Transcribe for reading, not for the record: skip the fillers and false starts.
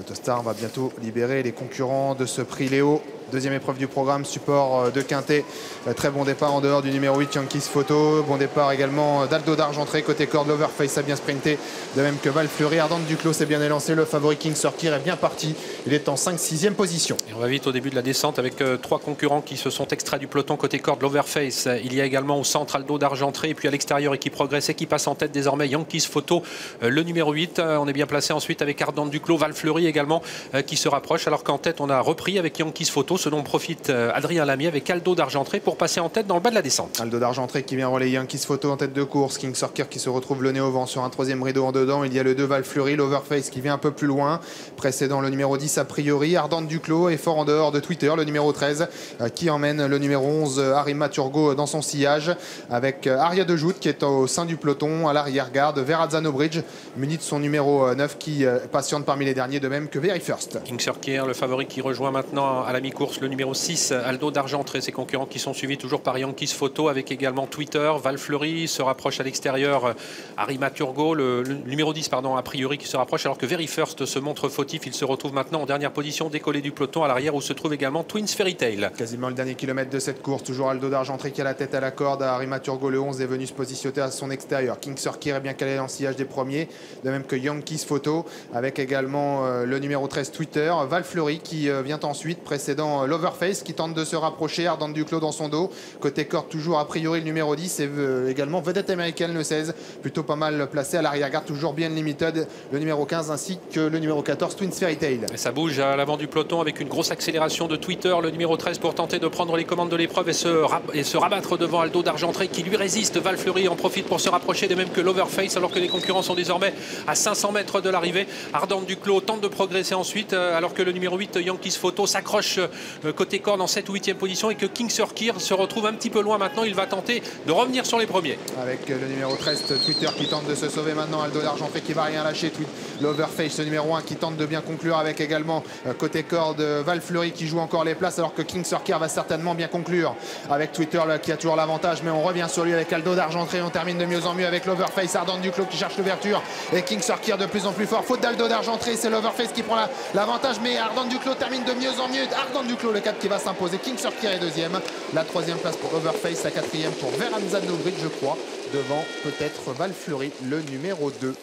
L'Autostar va bientôt libérer les concurrents de ce prix Léo. Deuxième épreuve du programme, support de Quintet. Très bon départ en dehors du numéro 8, Yankees Photo. Bon départ également d'Aldo d'Argentré. Côté corde, l'Overface a bien sprinté. De même que Val Fleury. Ardente Duclos s'est bien élancé. Le favori King Sorkir est bien parti. Il est en 5-6e position. Et on va vite au début de la descente avec trois concurrents qui se sont extraits du peloton. Côté corde, l'Overface. Il y a également au centre Aldo d'Argentré. Et puis à l'extérieur, et qui progresse et qui passe en tête désormais, Yankees Photo, le numéro 8. On est bien placé ensuite avec Ardente Duclos, Val Fleury également qui se rapproche. Alors qu'en tête, on a repris avec Yankees Photo. Ce dont profite Adrien Lamy avec Aldo d'Argentré pour passer en tête dans le bas de la descente. Aldo d'Argentré qui vient relayer Yankees Photo en tête de course. King Sorkir qui se retrouve le nez au vent sur un troisième rideau en dedans. Il y a le 2 Val Fleury, l'Overface qui vient un peu plus loin. Précédent le numéro 10 a priori. Ardente Duclos est fort en dehors de Twitter. Le numéro 13 qui emmène le numéro 11 Arima Turgo dans son sillage. Avec Aria de Joute qui est au sein du peloton à l'arrière-garde. Verrazzano Bridge muni de son numéro 9 qui patiente parmi les derniers, de même que Very First. King Sorkir, le favori qui rejoint maintenant à la mi-course le numéro 6 Aldo d'Argentré. Ses concurrents qui sont suivis toujours par Yankees Photo avec également Twitter. Val Fleury se rapproche à l'extérieur. Arima Turgo, le numéro 10 pardon, a priori qui se rapproche, alors que Very First se montre fautif. Il se retrouve maintenant en dernière position, décollé du peloton à l'arrière où se trouve également Twins Fairy Tale. Quasiment le dernier kilomètre de cette course. Toujours Aldo d'Argentré qui a la tête à la corde. Arima Turgo, le 11, est venu se positionner à son extérieur. King Sorkir est bien calé dans le sillage des premiers, de même que Yankees Photo avec également le numéro 13 Twitter. Val Fleury qui vient ensuite, précédant l'Overface qui tente de se rapprocher. Ardente Duclos dans son dos. Côté corde, toujours a priori le numéro 10 et également vedette américaine le 16, plutôt pas mal placé à l'arrière-garde, toujours bien limited le numéro 15 ainsi que le numéro 14 Twins Fairy Tale. Et ça bouge à l'avant du peloton avec une grosse accélération de Twitter, le numéro 13 pour tenter de prendre les commandes de l'épreuve et se rabattre devant Aldo d'Argentré qui lui résiste. Val Fleury en profite pour se rapprocher, de même que l'Overface, alors que les concurrents sont désormais à 500 mètres de l'arrivée. Ardente Duclos tente de progresser ensuite alors que le numéro 8 Yankees Photo s'accroche côté corde en 7 ou 8e position et que King Sorkir se retrouve un petit peu loin maintenant. Il va tenter de revenir sur les premiers. Avec le numéro 13 Twitter qui tente de se sauver maintenant. Aldo d'Argentré qui va rien lâcher. L'Overface, le numéro 1 qui tente de bien conclure avec également côté corde Val Fleury qui joue encore les places, alors que King Sorkir va certainement bien conclure avec Twitter qui a toujours l'avantage, mais on revient sur lui avec Aldo d'Argentré. On termine de mieux en mieux avec l'Overface, Ardente Duclos qui cherche l'ouverture et King Sorkir de plus en plus fort. Faute d'Aldo d'Argentré, c'est l'Overface qui prend l'avantage, mais Ardente Duclos termine de mieux en mieux. Ardente Duclos le 4 qui va s'imposer. King Sorkir est deuxième. La troisième place pour Overface, la quatrième pour Verrazzano Bridge, je crois, devant peut-être Val Fleury, le numéro 2.